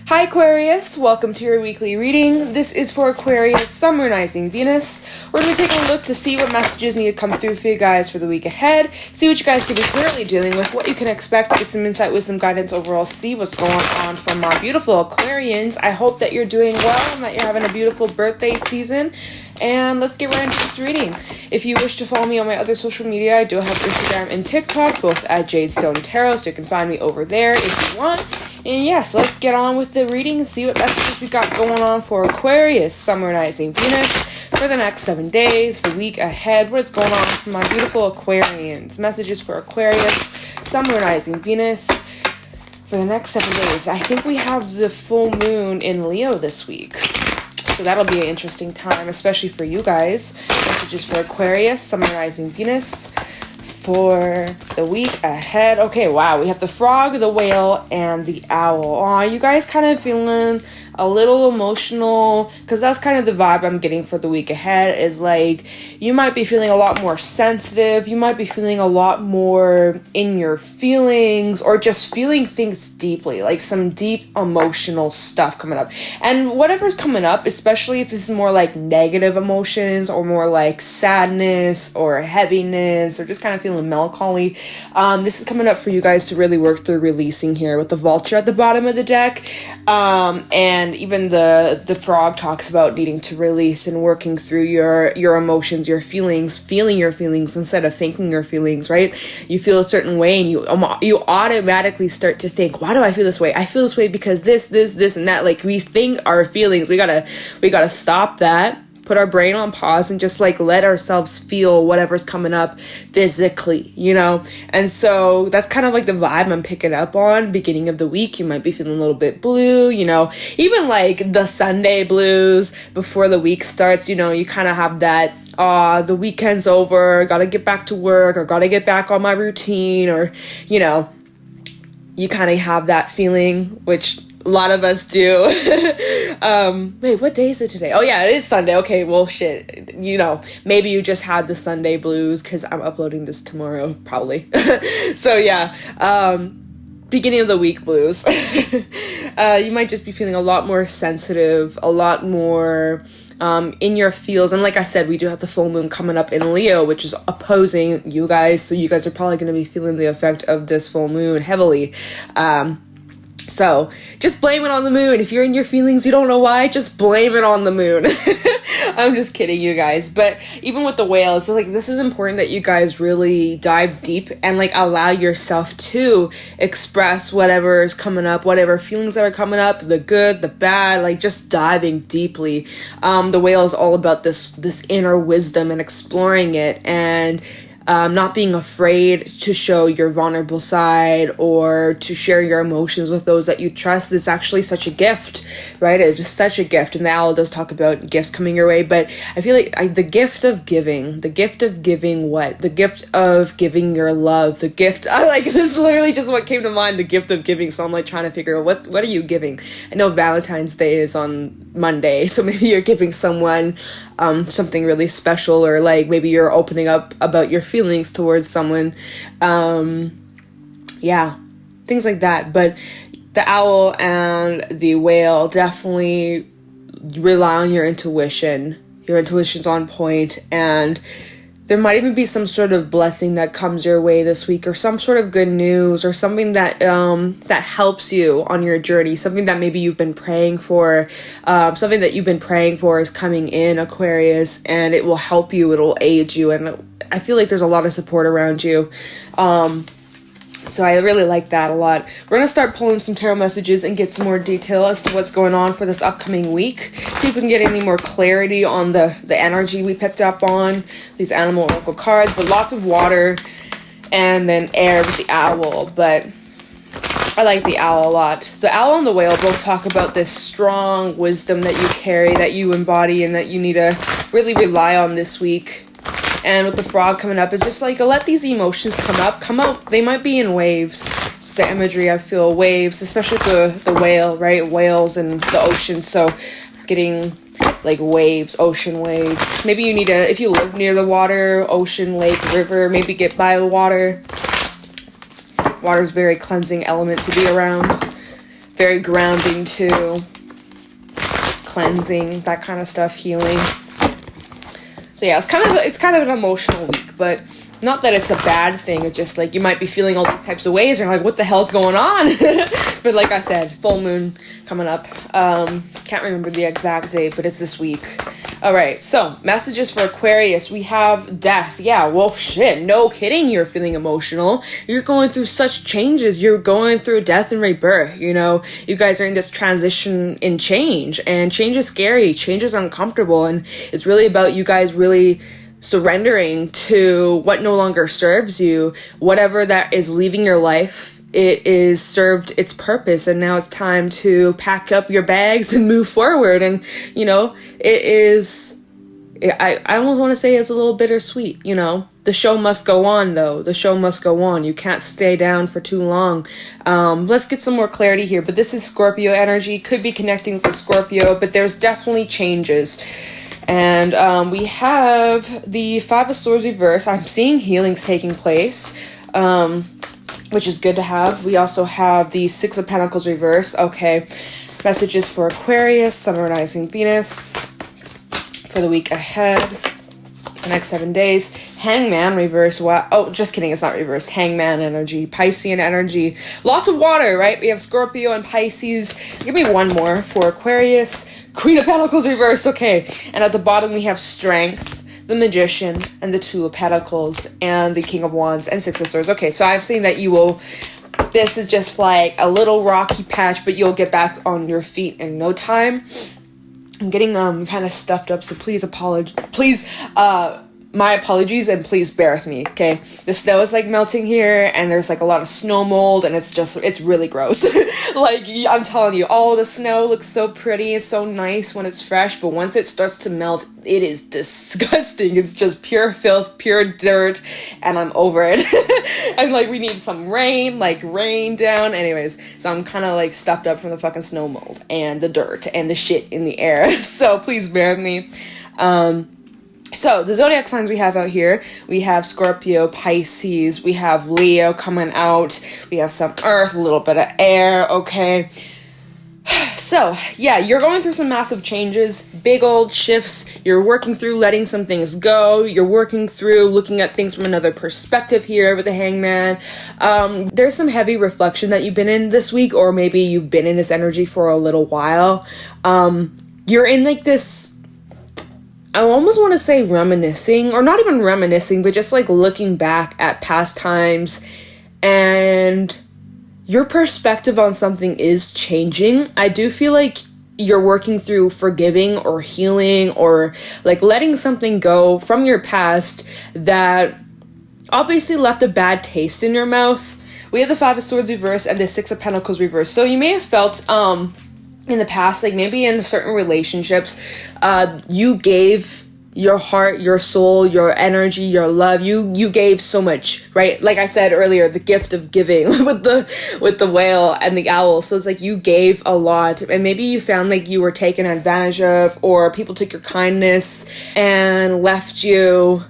Hi Aquarius, welcome to your weekly reading. This is for Aquarius, Sun, Moon, Rising, Venus. We're going to take a look to see what messages need to come through for you guys for the week ahead, see what you guys could be currently dealing with, what you can expect, get some insight, wisdom, guidance, overall see what's going on from our beautiful Aquarians. I hope that you're doing well and that you're having a beautiful birthday season. And let's get right into this reading. If you wish to follow me on my other social media, I do have Instagram and TikTok, both at Jadestone Tarot, so you can find me over there if you want. And yeah, so let's get on with the reading and see what messages we got going on for Aquarius, Sun, Moon, Rising, Venus for the next 7 days, the week ahead. What's going on for my beautiful Aquarians? Messages for Aquarius, Sun, Moon, Rising, Venus for the next 7 days. I think we have the full moon in Leo this week. So that'll be an interesting time, especially for you guys. Messages for Aquarius, Sun, Moon, Rising, Venus for the week ahead. Okay, wow, we have the frog, the whale, and the owl. Aw, you guys kind of feeling a little emotional, because that's kind of the vibe I'm getting for the week ahead, is like, you might be feeling a lot more sensitive, you might be feeling a lot more in your feelings, or just feeling things deeply, like some deep emotional stuff coming up. And whatever's coming up, especially if this is more like negative emotions, or more like sadness, or heaviness, or just kind of feeling melancholy, this is coming up for you guys to really work through releasing here, with the vulture at the bottom of the deck, and even the frog talks about needing to release and working through your emotions, your feelings, feeling your feelings instead of thinking your feelings, right? You feel a certain way and you automatically start to think, why do I feel this way? I feel this way because this, and that. Like, we think our feelings, we gotta stop that, put our brain on pause, and just like let ourselves feel whatever's coming up physically, you know? And so that's kind of like the vibe I'm picking up on. Beginning of the week, you might be feeling a little bit blue, you know, even like the Sunday blues before the week starts, you know, you kind of have that, the weekend's over, gotta get back to work, or gotta get back on my routine, or, you know, you kind of have that feeling, which a lot of us do. Wait, what day is it today? Oh yeah, it is Sunday. Okay, well shit. You know, maybe you just had the Sunday blues, because I'm uploading this tomorrow, probably. So yeah, beginning of the week blues. You might just be feeling a lot more sensitive, a lot more in your feels. And like I said, we do have the full moon coming up in Leo, which is opposing you guys. So you guys are probably going to be feeling the effect of this full moon heavily. So just blame it on the moon. If you're in your feelings, you don't know why, just blame it on the moon. I'm just kidding, you guys. But even with the whale, it's like, this is important that you guys really dive deep and like allow yourself to express whatever is coming up, whatever feelings that are coming up, the good, the bad, like just diving deeply. The whale is all about this inner wisdom and exploring it, and not being afraid to show your vulnerable side or to share your emotions with those that you trust is actually such a gift, right? It's just such a gift. And the owl does talk about gifts coming your way, but I feel like the gift of giving what? The gift of giving your love, the gift, this is literally just what came to mind, the gift of giving. So I'm like trying to figure out what are you giving? I know Valentine's Day is on Monday, so maybe you're giving someone something really special, or like maybe you're opening up about your feelings towards someone, yeah, things like that. But the owl and the whale definitely rely on your intuition. Your intuition's on point, and there might even be some sort of blessing that comes your way this week, or some sort of good news, or something that that helps you on your journey, something that maybe you've been praying for, something that you've been praying for is coming in, Aquarius, and it will help you, it'll aid you, and I feel like there's a lot of support around you. So I really like that a lot. We're going to start pulling some tarot messages and get some more detail as to what's going on for this upcoming week. See if we can get any more clarity on the energy we picked up on these animal oracle cards. But lots of water and then air with the owl. But I like the owl a lot. The owl and the whale both talk about this strong wisdom that you carry, that you embody, and that you need to really rely on this week. And with the frog coming up, it's just like, let these emotions come out. They might be in waves. So the imagery, I feel waves, especially the whale, right? Whales and the ocean. So getting like waves, ocean waves. Maybe you need to, if you live near the water, ocean, lake, river, maybe get by the water. Water is a very cleansing element to be around. very grounding too. Cleansing, that kind of stuff, healing. So yeah, it's kind of an emotional week, but not that it's a bad thing. It's just like you might be feeling all these types of ways and you're like, what the hell's going on? But like I said, full moon coming up. Can't remember the exact date, but it's this week. All right, so messages for Aquarius. We have death. Yeah, well, shit, no kidding. You're feeling emotional. You're going through such changes. You're going through death and rebirth. You know, you guys are in this transition in change, and change is scary. Change is uncomfortable, and it's really about you guys really surrendering to what no longer serves you, whatever that is leaving your life. It is served its purpose, and now it's time to pack up your bags and move forward. And, you know, I almost want to say it's a little bittersweet, you know. The show must go on, though. The show must go on. You can't stay down for too long. Let's get some more clarity here. But this is Scorpio energy. Could be connecting with a Scorpio, but there's definitely changes. And we have the Five of Swords reverse. I'm seeing healings taking place, which is good to have. We also have the Six of Pentacles reverse. Okay, messages for Aquarius, Sun, Moon, Rising, Venus for the week ahead, the next 7 days. Hangman reverse. What? Oh, just kidding. It's not reversed. Hangman energy, Piscean energy. Lots of water, right? We have Scorpio and Pisces. Give me one more for Aquarius. Queen of Pentacles reverse. Okay, and at the bottom we have Strength, the Magician, and the Two of Pentacles, and the King of Wands, and Six of Swords. Okay, so I'm saying that you will, this is just like a little rocky patch, but you'll get back on your feet in no time. I'm getting kind of stuffed up, so please my apologies, and please bear with me, okay? The snow is like melting here, and there's like a lot of snow mold, and it's really gross. Like, I'm telling you, all the snow looks so pretty, it's so nice when it's fresh, but once it starts to melt, it is disgusting. It's just pure filth, pure dirt, and I'm over it. And like, we need some rain down. Anyways, so I'm kind of like stuffed up from the fucking snow mold, and the dirt, and the shit in the air. So please bear with me. So, the zodiac signs we have out here, we have Scorpio, Pisces, we have Leo coming out, we have some earth, a little bit of air, okay? So, yeah, you're going through some massive changes, big old shifts, you're working through letting some things go, you're working through looking at things from another perspective here with the Hangman. There's some heavy reflection that you've been in this week, or maybe you've been in this energy for a little while. You're in like this, I almost want to say reminiscing, or not even reminiscing, but just like looking back at past times, and your perspective on something is changing. I do feel like you're working through forgiving or healing or like letting something go from your past that obviously left a bad taste in your mouth. We have the Five of Swords reverse and the Six of Pentacles reverse. So you may have felt in the past, like maybe in certain relationships, you gave your heart, your soul, your energy, your love, you gave so much, right? Like I said earlier, the gift of giving with the whale and the owl. So it's like you gave a lot, and maybe you found like you were taken advantage of, or people took your kindness and left you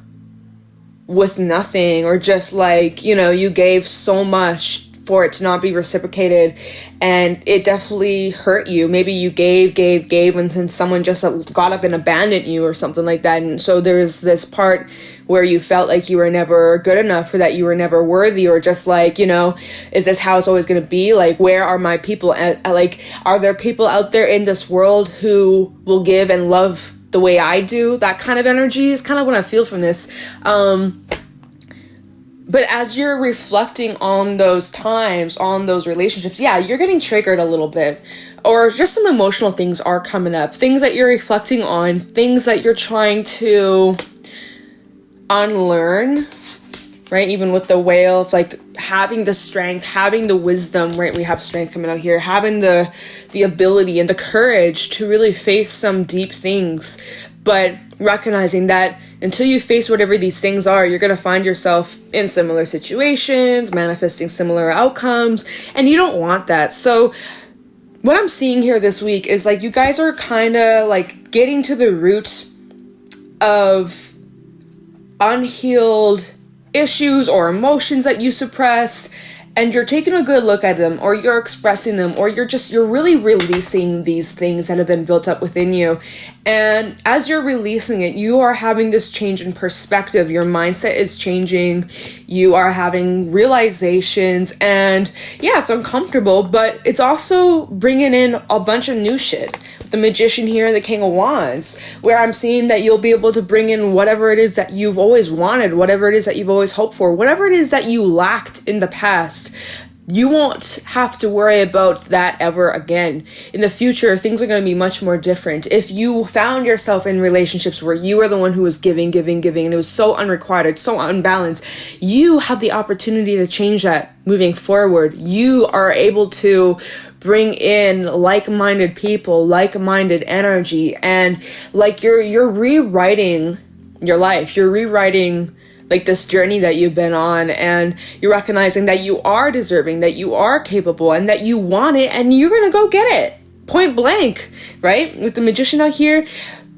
with nothing, or just like, you know, you gave so much for it to not be reciprocated, and it definitely hurt you. Maybe you gave, and then someone just got up and abandoned you or something like that. And so there's this part where you felt like you were never good enough, or that you were never worthy, or just like, you know, is this how it's always going to be? Like, where are my people? Like, are there people out there in this world who will give and love the way I do? That kind of energy is kind of what I feel from this. But as you're reflecting on those times, on those relationships, yeah, you're getting triggered a little bit. Or just some emotional things are coming up. Things that you're reflecting on. Things that you're trying to unlearn. Right? Even with the whale, of like having the strength, having the wisdom, right? We have strength coming out here. Having the ability and the courage to really face some deep things. But recognizing that until you face whatever these things are, you're going to find yourself in similar situations, manifesting similar outcomes, and you don't want that. So what I'm seeing here this week is like you guys are kind of like getting to the root of unhealed issues or emotions that you suppress, and you're taking a good look at them, or you're expressing them, or you're really releasing these things that have been built up within you. And as you're releasing it, you are having this change in perspective. Your mindset is changing. You are having realizations, and yeah, it's uncomfortable, but it's also bringing in a bunch of new shit. The Magician here, the King of Wands, where I'm seeing that you'll be able to bring in whatever it is that you've always wanted, whatever it is that you've always hoped for, whatever it is that you lacked in the past. You won't have to worry about that ever again. In the future, things are going to be much more different. If you found yourself in relationships where you were the one who was giving, and it was so unrequited, so unbalanced, you have the opportunity to change that moving forward. You are able to bring in like-minded people, like-minded energy, and like you're rewriting your life. You're rewriting like this journey that you've been on, and you're recognizing that you are deserving, that you are capable, and that you want it, and you're gonna go get it. Point blank, right? With the Magician out here,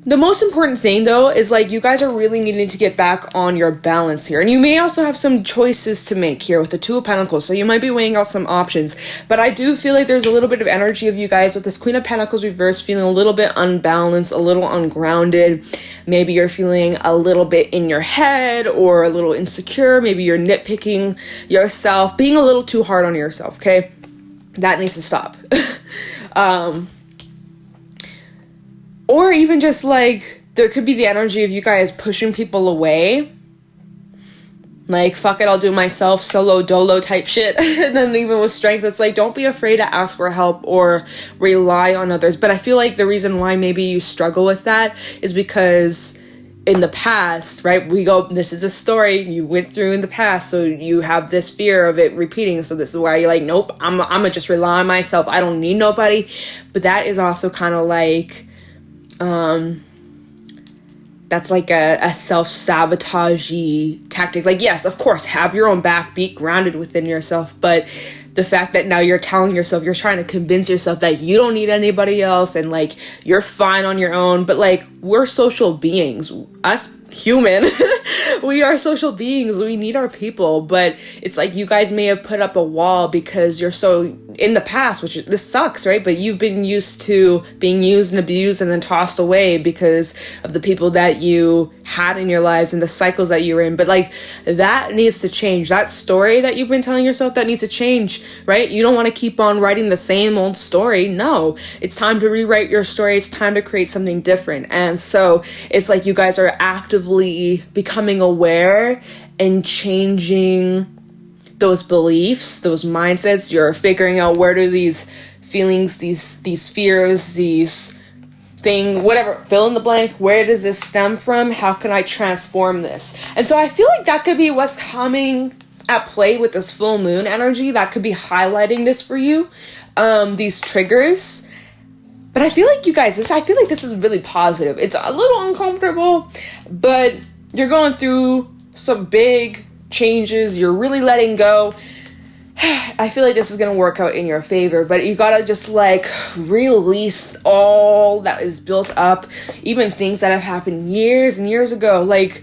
the most important thing though is like you guys are really needing to get back on your balance here. And you may also have some choices to make here with the Two of Pentacles. So you might be weighing out some options. But I do feel like there's a little bit of energy of you guys with this Queen of Pentacles reverse feeling a little bit unbalanced, a little ungrounded. Maybe you're feeling a little bit in your head or a little insecure. Maybe you're nitpicking yourself, being a little too hard on yourself, okay? That needs to stop. Or even just like, there could be the energy of you guys pushing people away. Like, fuck it, I'll do it myself, solo dolo type shit. And then even with Strength, it's like, don't be afraid to ask for help or rely on others. But I feel like the reason why maybe you struggle with that is because in the past, right, this is a story you went through in the past, so you have this fear of it repeating. So this is why you're like, nope, I'm gonna just rely on myself. I don't need nobody. But that is also kind of like, that's like a self-sabotage-y tactic. Like, yes, of course, have your own back, be grounded within yourself, but the fact that now you're telling yourself, you're trying to convince yourself that you don't need anybody else and like you're fine on your own. But like, we're social beings, us human, we are social beings, we need our people. But it's like you guys may have put up a wall because you're so in the past, which this sucks, right? But you've been used to being used and abused and then tossed away because of the people that you had in your lives and the cycles that you were in. But like, that needs to change. That story that you've been telling yourself, that needs to change, right? You don't want to keep on writing the same old story. No, it's time to rewrite your story. It's time to create something different. And so it's like you guys are actively becoming aware and changing those beliefs, those mindsets. You're figuring out where do these feelings, these fears, these thing, whatever, fill in the blank, where does this stem from? How can I transform this? And so I feel like that could be what's coming at play with this full moon energy. That could be highlighting this for you, these triggers. But I feel like you guys, I feel like this is really positive. It's a little uncomfortable, but you're going through some big changes. You're really letting go. I feel like this is going to work out in your favor, but you got to just like release all that is built up, even things that have happened years and years ago. Like,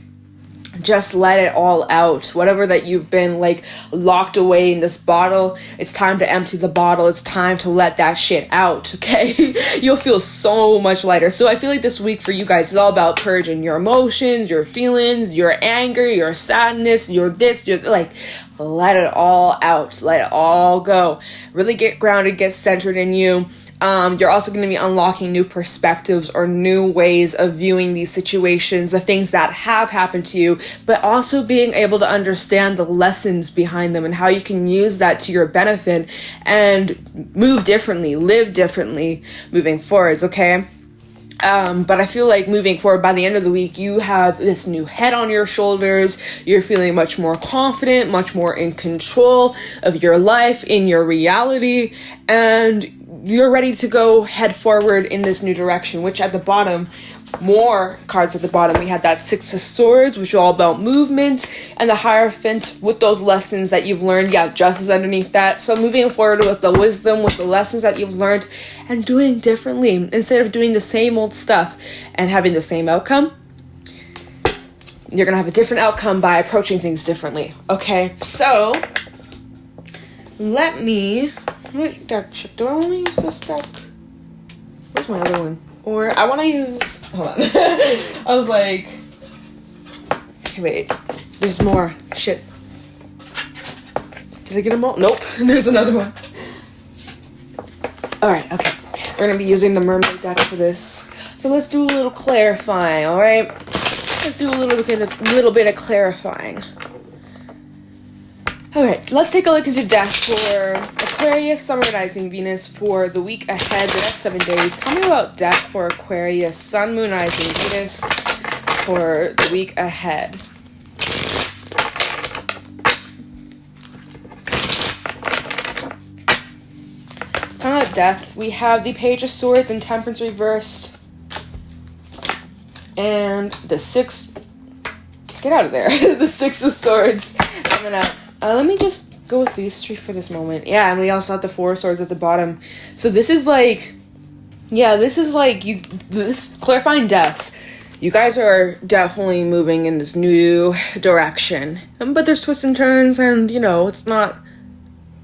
just let it all out. Whatever that you've been like locked away in this bottle, it's time to empty the bottle. It's time to let that shit out, okay? You'll feel so much lighter. So I feel like this week for you guys is all about purging your emotions, your feelings, your anger, your sadness, your this, your like, let it all out. Let it all go. Really get grounded, get centered in you. You're also going to be unlocking new perspectives or new ways of viewing these situations, the things that have happened to you, but also being able to understand the lessons behind them and how you can use that to your benefit and move differently, live differently moving forwards, okay? But I feel like moving forward, by the end of the week, you have this new head on your shoulders. You're feeling much more confident, much more in control of your life, in your reality, and you're ready to go head forward in this new direction, which at the bottom, more cards at the bottom, we had that Six of Swords, which is all about movement, and the Hierophant with those lessons that you've learned. Yeah, justice underneath that. So moving forward with the wisdom, with the lessons that you've learned, and doing differently instead of doing the same old stuff and having the same outcome. You're gonna have a different outcome by approaching things differently. Okay, so Let me... What deck do I want to use this deck? Where's my other one? Or I want to use... Hold on. I was like... Okay, wait. There's more. Shit. Did I get them all? Nope. There's another one. Alright, okay. We're going to be using the mermaid deck for this. So let's do a little clarifying, alright? Let's do a little bit of clarifying. Alright, let's take a look into deck for Aquarius, Sun, Moon, Rising, Venus for the week ahead, the next 7 days. Tell me about deck for Aquarius, Sun, Moon, Rising, Venus for the week ahead. Talking about death, we have the Page of Swords and Temperance reversed. And the Six... Get out of there. The Six of Swords coming out. Let me just go with these three for this moment. Yeah, and we also have the Four of Swords at the bottom. So this is like... Yeah, this is like... This clarifying death. You guys are definitely moving in this new direction. But there's twists and turns, and, you know, it's not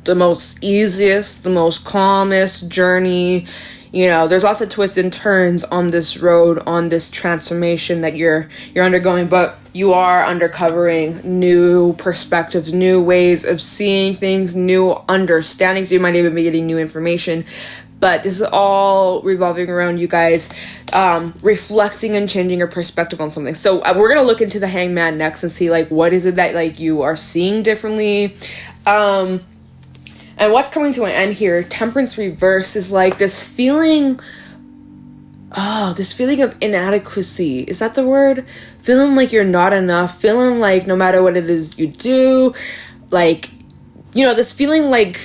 the most easiest, the most calmest journey. You know, there's lots of twists and turns on this road, on this transformation that you're undergoing, but you are uncovering new perspectives, new ways of seeing things, new understandings. You might even be getting new information, but this is all revolving around you guys reflecting and changing your perspective on something. So we're going to look into the Hangman next and see, like, what is it that, like, you are seeing differently. And what's coming to an end here, Temperance reverse, is like this feeling of inadequacy. Is that the word? Feeling like you're not enough, feeling like no matter what it is you do, like, you know, this feeling like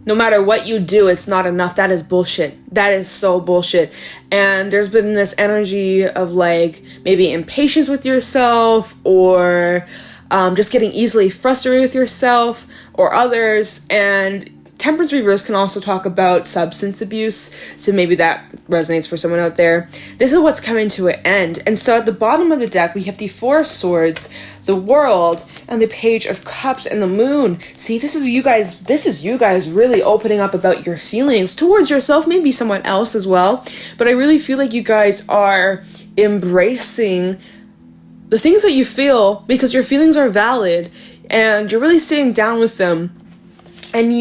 no matter what you do, it's not enough. That is bullshit. That is so bullshit. And there's been this energy of, like, maybe impatience with yourself, or just getting easily frustrated with yourself or others. And Temperance reverse can also talk about substance abuse, so maybe that resonates for someone out there. This is what's coming to an end. And so at the bottom of the deck, we have the Four of Swords, the World, and the Page of Cups, and the Moon. See, this is you guys really opening up about your feelings towards yourself, maybe someone else as well. But I really feel like you guys are embracing the things that you feel, because your feelings are valid, and you're really sitting down with them, and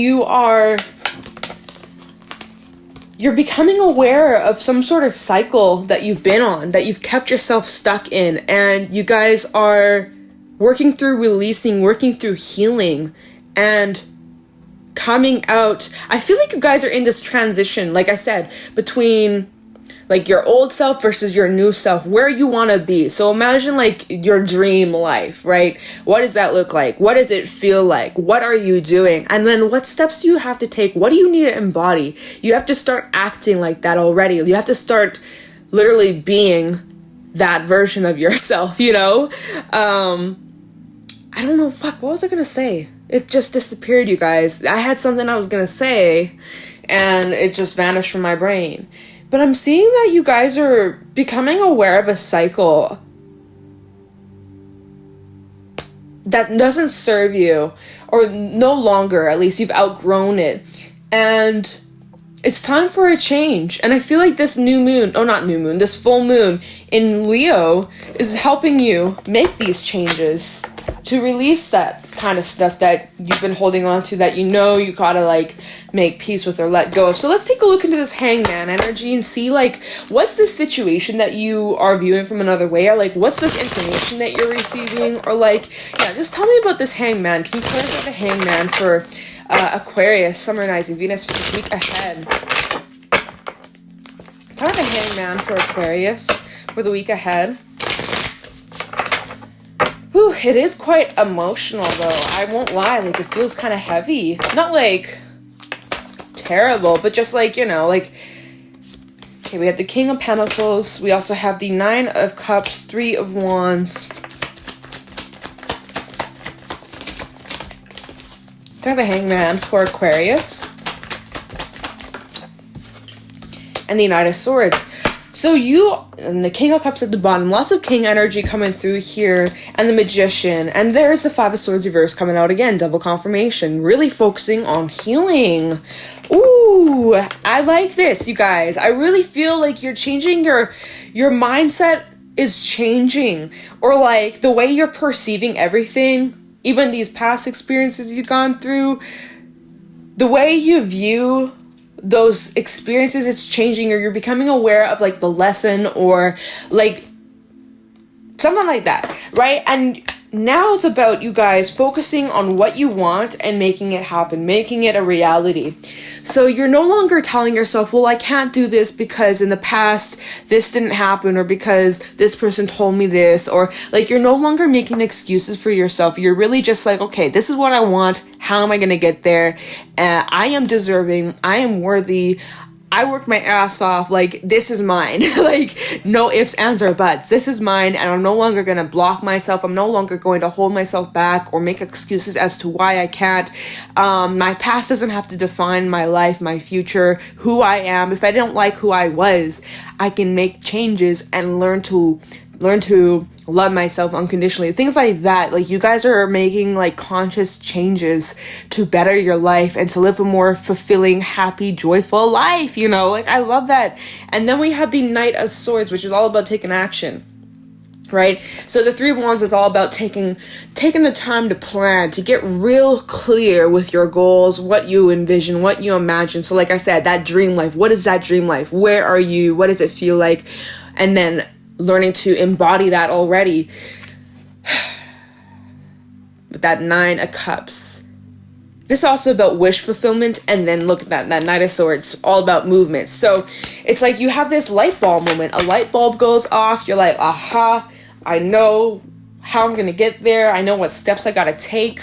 you're becoming aware of some sort of cycle that you've been on, that you've kept yourself stuck in, and you guys are working through releasing, working through healing, and coming out. I feel like you guys are in this transition, like I said, between like your old self versus your new self, where you want to be. So imagine like your dream life, right? What does that look like? What does it feel like? What are you doing? And then what steps do you have to take? What do you need to embody? You have to start acting like that already. You have to start literally being that version of yourself, you know? I don't know, what was I gonna say? It just disappeared, you guys. I had something I was gonna say, and it just vanished from my brain. But I'm seeing that you guys are becoming aware of a cycle that doesn't serve you, or no longer, at least you've outgrown it. And it's time for a change. And I feel like this this full moon in Leo is helping you make these changes to release that kind of stuff that you've been holding on to, that you know you gotta like make peace with or let go of. So let's take a look into this Hangman energy and see, like, what's the situation that you are viewing from another way, or like what's this information that you're receiving, or like, yeah, just tell me about this Hangman. Can you clarify the Hangman for Aquarius, Sun, Rising, Venus for this week ahead? Talk about the Hangman for Aquarius for the week ahead. Whew, it is quite emotional, though. I won't lie. Like, it feels kind of heavy. Not, like, terrible, but just, like, you know, like... Okay, we have the King of Pentacles. We also have the Nine of Cups, Three of Wands. I have a Hangman for Aquarius. And the Knight of Swords. So and the King of Cups at the bottom, lots of King energy coming through here, and the Magician, and there's the Five of Swords reverse coming out again, double confirmation, really focusing on healing. Ooh, I like this, you guys. I really feel like you're changing your mindset is changing, or like the way you're perceiving everything, even these past experiences you've gone through, the way you view those experiences, it's changing, or you're becoming aware of like the lesson, or like something like that, right? And now it's about you guys focusing on what you want and making it happen, making it a reality. So you're no longer telling yourself, well, I can't do this because in the past this didn't happen, or because this person told me this, or like you're no longer making excuses for yourself. You're really just like, okay, this is what I want. How am I going to get there? I am deserving. I am worthy. I worked my ass off. Like, this is mine. Like, no ifs, ands, or buts. This is mine, and I'm no longer going to block myself. I'm no longer going to hold myself back or make excuses as to why I can't. My past doesn't have to define my life, my future, who I am. If I didn't like who I was, I can make changes and learn to love myself unconditionally. Things like that. Like, you guys are making like conscious changes to better your life and to live a more fulfilling, happy, joyful life, you know? Like, I love that. And then we have the Knight of Swords, which is all about taking action, right? So the Three of Wands is all about taking the time to plan, to get real clear with your goals, what you envision, what you imagine. So like I said, that dream life, what is that dream life? Where are you? What does it feel like? And then learning to embody that already. With that Nine of Cups. This is also about wish fulfillment, and then look at that Knight of Swords, all about movement. So it's like you have this light bulb moment. A light bulb goes off. You're like, aha, I know how I'm going to get there. I know what steps I got to take.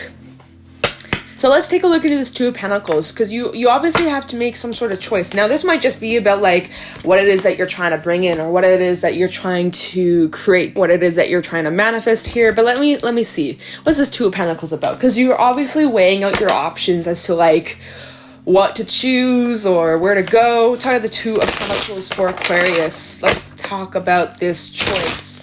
So let's take a look at this Two of Pentacles, because you obviously have to make some sort of choice. Now, this might just be about like what it is that you're trying to bring in, or what it is that you're trying to create, what it is that you're trying to manifest here. But let me see. What's this Two of Pentacles about? Because you're obviously weighing out your options as to like what to choose or where to go. Talk about the Two of Pentacles for Aquarius. Let's talk about this choice.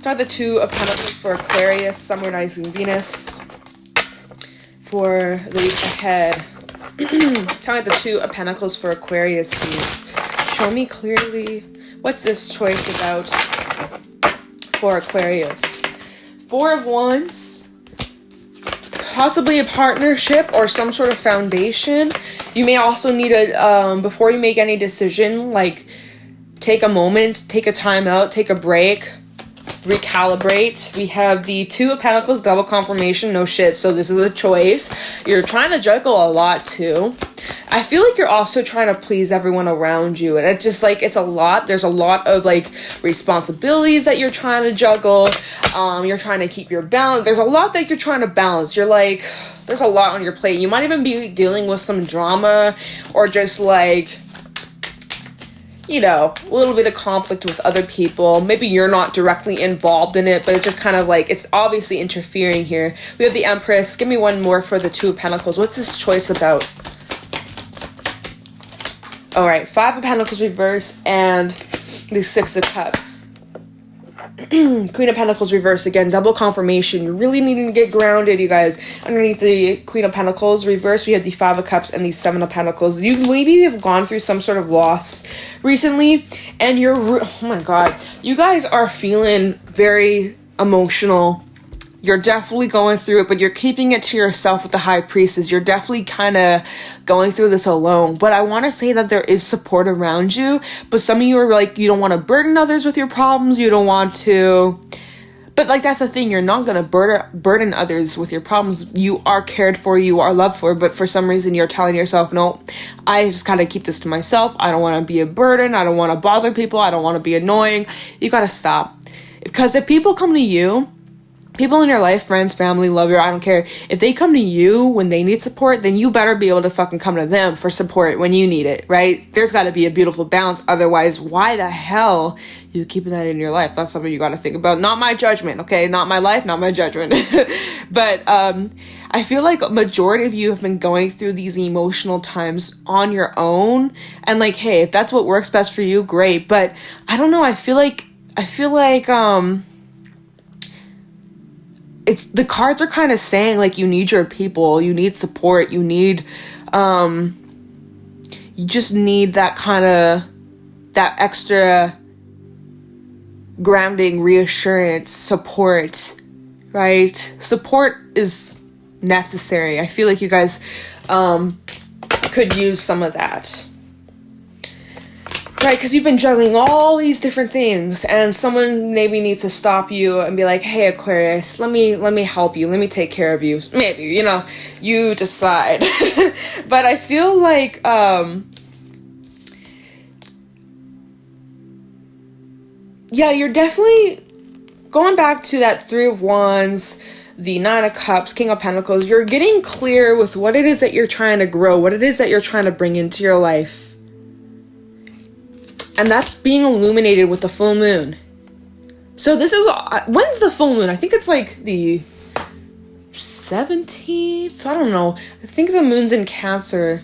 Talk about the Two of Pentacles for Aquarius, Sun, Moon, Rising, Venus. For the week ahead. Tell me the Two of Pentacles for Aquarius, please. Show me clearly what's this choice about for Aquarius. Four of Wands. Possibly a partnership or some sort of foundation. You may also need before you make any decision, like take a moment, take a time out, take a break, recalibrate. We have the Two of Pentacles, double confirmation, no shit, so this is a choice. You're trying to juggle a lot too. I feel like you're also trying to please everyone around you, and it's just like, it's a lot. There's a lot of like responsibilities that you're trying to juggle. You're trying to keep your balance. There's a lot that you're trying to balance. You're like, there's a lot on your plate. You might even be dealing with some drama, or just like, you know, a little bit of conflict with other people. Maybe you're not directly involved in it, but it's just kind of like, it's obviously interfering here. We have the Empress. Give me one more for the Two of Pentacles. What's this choice about? All right, Five of Pentacles reverse and the Six of Cups. Queen of Pentacles reverse again, double confirmation. You're really needing to get grounded, you guys. Underneath the Queen of Pentacles reverse, we have the Five of Cups and the Seven of Pentacles. You maybe have gone through some sort of loss recently, and oh my god, you guys are feeling very emotional. You're definitely going through it, but you're keeping it to yourself with the High Priestess. You're definitely kind of going through this alone. But I want to say that there is support around you. But some of you are like, you don't want to burden others with your problems. You don't want to. But like, that's the thing. You're not going to burden others with your problems. You are cared for. You are loved for. But for some reason, you're telling yourself, no, I just got to keep this to myself. I don't want to be a burden. I don't want to bother people. I don't want to be annoying. You got to stop. Because if people come to you, people in your life, friends, family, lover, I don't care. If they come to you when they need support, then you better be able to fucking come to them for support when you need it, right? There's got to be a beautiful balance. Otherwise, why the hell you keeping that in your life? That's something you got to think about. Not my judgment, okay? Not my life, not my judgment. But I feel like a majority of you have been going through these emotional times on your own, and like, hey, if that's what works best for you, great. But I don't know, I feel like it's, the cards are kind of saying like you need your people, you need support, you need you just need that kind of, that extra grounding, reassurance, support, right? Support is necessary. I feel like you guys could use some of that. Right, because you've been juggling all these different things, and someone maybe needs to stop you and be like, hey, Aquarius, let me help you, let me take care of you. Maybe, you know, you decide. But I feel like, yeah, you're definitely going back to that Three of Wands, the Nine of Cups, King of Pentacles. You're getting clear with what it is that you're trying to grow, what it is that you're trying to bring into your life. And that's being illuminated with the full moon. So this is, when's the full moon? I think it's like the 17th? I don't know. I think the moon's in Cancer.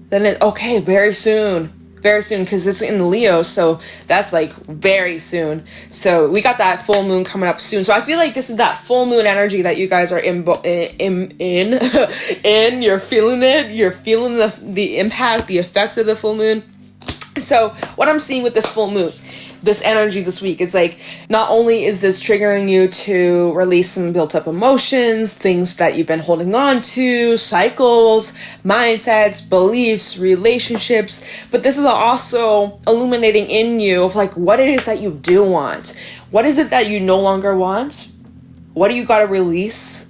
Then okay, very soon, because it's in Leo, so that's like very soon. So we got that full moon coming up soon. So I feel like this is that full moon energy that you guys are in. You're feeling it. You're feeling the impact, the effects of the full moon. So what I'm seeing with this full moon, this energy this week, is like, not only is this triggering you to release some built up emotions, things that you've been holding on to, cycles, mindsets, beliefs, relationships, but this is also illuminating in you of like what it is that you do want. What is it that you no longer want? What do you got to release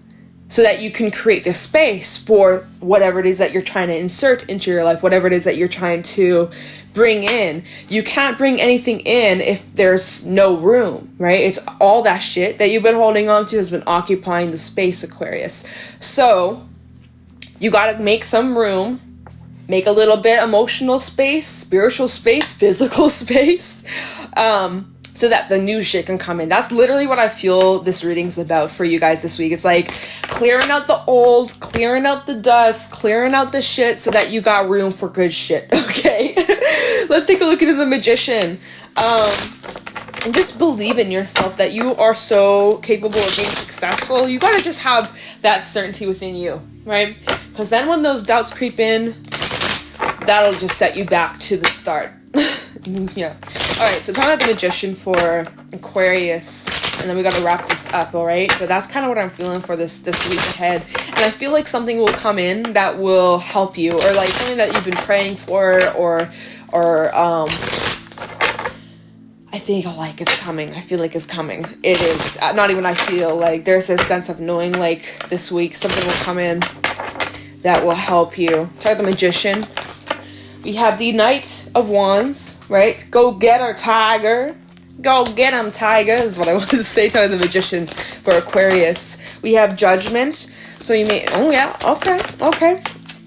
so that you can create this space for whatever it is that you're trying to insert into your life, whatever it is that you're trying to bring in. You can't bring anything in if there's no room, right? It's all that shit that you've been holding on to has been occupying the space, Aquarius. So you got to make some room, make a little bit emotional space, spiritual space, physical space, so that the new shit can come in. That's literally what I feel this reading's about for you guys this week. It's like clearing out the old, clearing out the dust, clearing out the shit so that you got room for good shit, okay? Let's take a look into the Magician. And just believe in yourself that you are so capable of being successful. You gotta just have that certainty within you, right? Because then when those doubts creep in, that'll just set you back to the start. Yeah. Alright, so talking about the Magician for Aquarius, and then we gotta wrap this up, alright? But that's kind of what I'm feeling for this week ahead. And I feel like something will come in that will help you, or like something that you've been praying for, or I think like it's coming. I feel like it's coming. It is. Not even I feel, like there's a sense of knowing like this week something will come in that will help you. Talk about the Magician. We have the Knight of Wands, right? Go get her, tiger. Go get him, tiger, is what I want to say to the Magician for Aquarius. We have Judgment. So you may... Oh, yeah. Okay.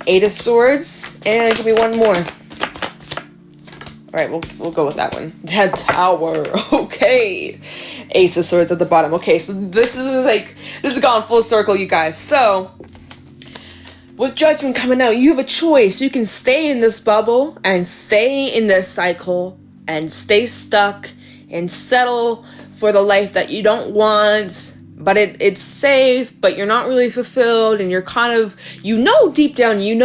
Eight of Swords. And give me one more. Alright, we'll go with that one. Head Tower. Okay. Ace of Swords at the bottom. Okay, so this has gone full circle, you guys. So... with Judgment coming out, you have a choice. You can stay in this bubble and stay in this cycle and stay stuck and settle for the life that you don't want, but it's safe, but you're not really fulfilled, and you're kind of, deep down, you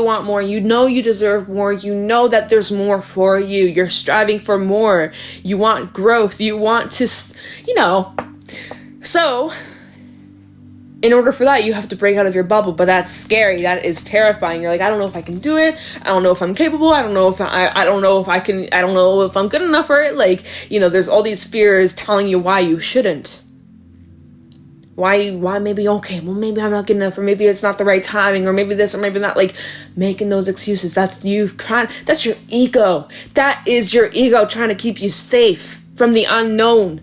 want more, you deserve more, that there's more for you, you're striving for more, you want growth, you want to, so... in order for that, you have to break out of your bubble, but that's scary. That is terrifying. You're like, I don't know if I can do it. I don't know if I'm capable. I don't know if I don't know if I can. I don't know if I'm good enough for it. Like, there's all these fears telling you why you shouldn't. Why maybe, okay, well, maybe I'm not good enough, or maybe it's not the right timing, or maybe this, or maybe not. Like, making those excuses. That's you trying. That's your ego. That is your ego trying to keep you safe from the unknown.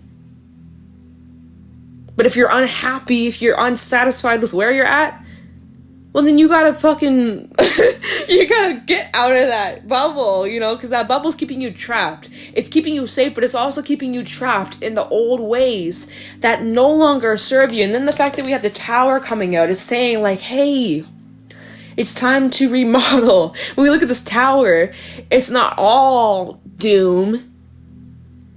But if you're unhappy, if you're unsatisfied with where you're at, well, then you gotta fucking, you gotta get out of that bubble, you know, because that bubble's keeping you trapped. It's keeping you safe, but it's also keeping you trapped in the old ways that no longer serve you. And then the fact that we have the tower coming out is saying, like, hey, it's time to remodel. When we look at this tower, it's not all doom.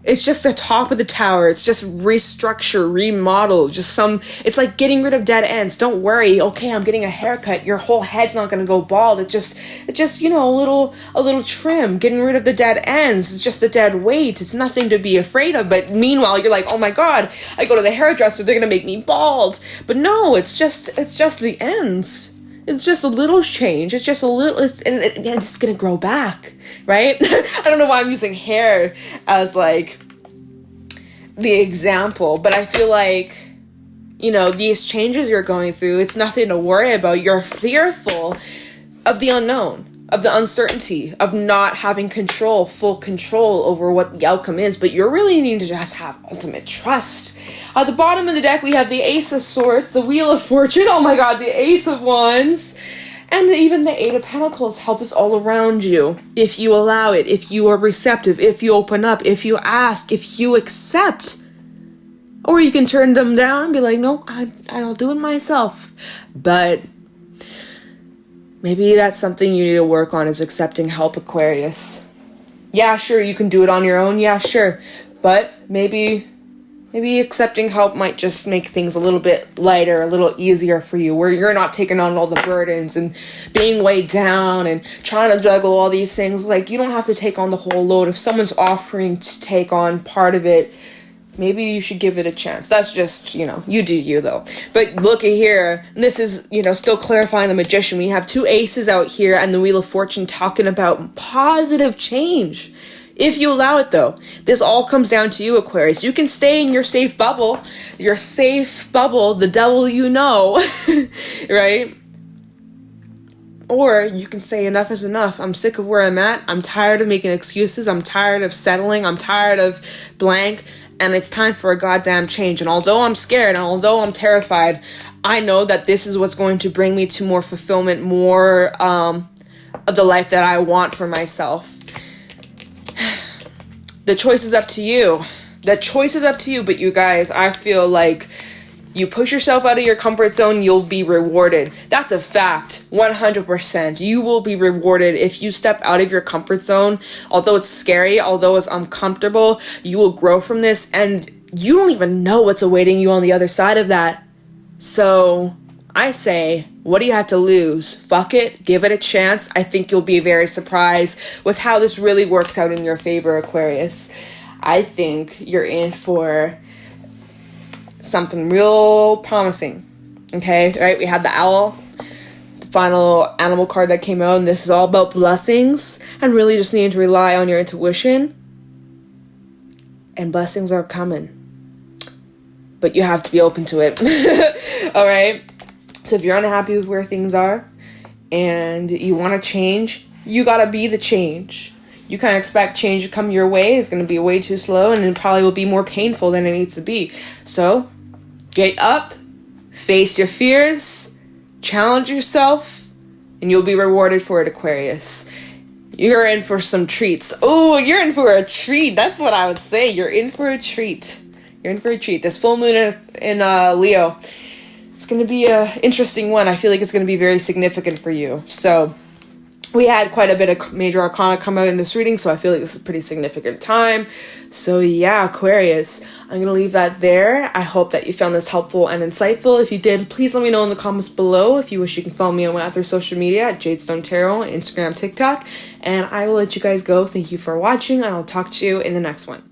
It's just the top of the tower. It's just restructure, remodel, it's like getting rid of dead ends. Don't worry. Okay, I'm getting a haircut. Your whole head's not going to go bald. It's just, you know, a little trim, getting rid of the dead ends. It's just the dead weight. It's nothing to be afraid of. But meanwhile, you're like, oh my God, I go to the hairdresser, they're going to make me bald. But no, it's just the ends. It's just a little change. It's just a little, and it's going to grow back, right? I don't know why I'm using hair as, like, the example, but I feel like, you know, these changes you're going through, it's nothing to worry about. You're fearful of the unknown, of the uncertainty, of not having full control over what the outcome is, but you're really needing to just have ultimate trust. At the bottom of the deck, we have the Ace of Swords, the Wheel of Fortune, oh my God, the Ace of Wands, and even the Eight of Pentacles help us all around you. If you allow it, if you are receptive, if you open up, if you ask, if you accept. Or you can turn them down and be like, no, I'll do it myself. But maybe that's something you need to work on, is accepting help, Aquarius. Yeah, sure, you can do it on your own. Yeah, sure. But maybe accepting help might just make things a little bit lighter, a little easier for you, where you're not taking on all the burdens and being weighed down and trying to juggle all these things. Like, you don't have to take on the whole load. If someone's offering to take on part of it, maybe you should give it a chance. That's just, you know, you do you, though. But look at here. This is, you know, still clarifying the Magician. We have two aces out here and the Wheel of Fortune talking about positive change. If you allow it, though, this all comes down to you, Aquarius. You can stay in your safe bubble, the devil you know, right? Or you can say enough is enough. I'm sick of where I'm at. I'm tired of making excuses. I'm tired of settling. I'm tired of blank. And it's time for a goddamn change. And although I'm scared, and although I'm terrified, I know that this is what's going to bring me to more fulfillment, more of the life that I want for myself. The choice is up to you. The choice is up to you, but you guys, I feel like you push yourself out of your comfort zone, you'll be rewarded. That's a fact. 100%. You will be rewarded if you step out of your comfort zone. Although it's scary, although it's uncomfortable, you will grow from this, and you don't even know what's awaiting you on the other side of that. So I say, what do you have to lose? Fuck it. Give it a chance. I think you'll be very surprised with how this really works out in your favor, Aquarius. I think you're in for something real promising. Okay? Right? We had the owl, the final animal card that came out, and this is all about blessings and really just needing to rely on your intuition. And blessings are coming. But you have to be open to it. All right? So if you're unhappy with where things are and you want to change, you got to be the change. You can't expect change to come your way. It's going to be way too slow, and it probably will be more painful than it needs to be. So get up, face your fears, challenge yourself, and you'll be rewarded for it, Aquarius. You're in for some treats. Oh, you're in for a treat. That's what I would say. You're in for a treat. You're in for a treat. This full moon in Leo, it's going to be an interesting one. I feel like it's going to be very significant for you. So we had quite a bit of major arcana come out in this reading, so I feel like this is a pretty significant time. So yeah, Aquarius, I'm going to leave that there. I hope that you found this helpful and insightful. If you did, please let me know in the comments below. If you wish, you can follow me on my other social media at Jadestone Tarot, Instagram, TikTok, and I will let you guys go. Thank you for watching, and I'll talk to you in the next one.